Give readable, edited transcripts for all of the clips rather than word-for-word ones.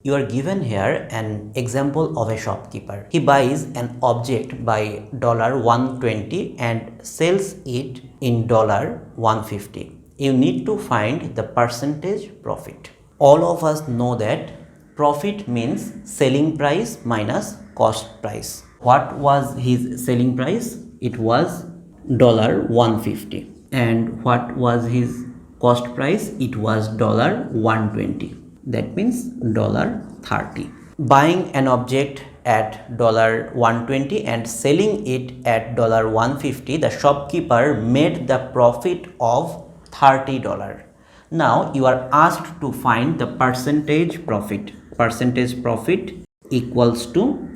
You are given here an example of a shopkeeper. He buys an object by $120 and sells it in $150. You need to find the percentage profit. All of us know that profit means selling price minus cost price. What was his selling price? It was $150. And what was his cost price? It was $120. That means $30. Buying an object at $120 and selling it at $150, the shopkeeper made the profit of $30. Now you are asked to find the percentage profit. Percentage profit equals to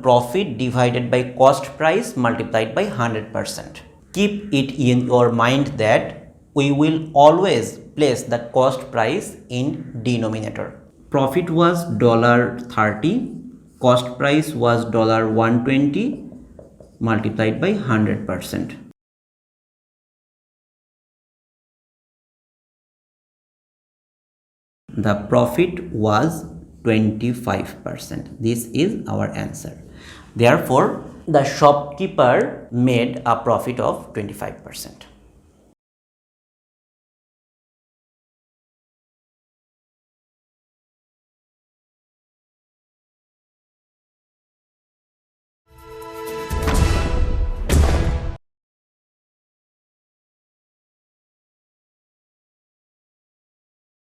profit divided by cost price multiplied by 100%. Keep it in your mind that we will always place the cost price in denominator. Profit was $30, cost price was $120 multiplied by 100%. The profit was 25%. This is our answer. Therefore, the shopkeeper made a profit of 25%.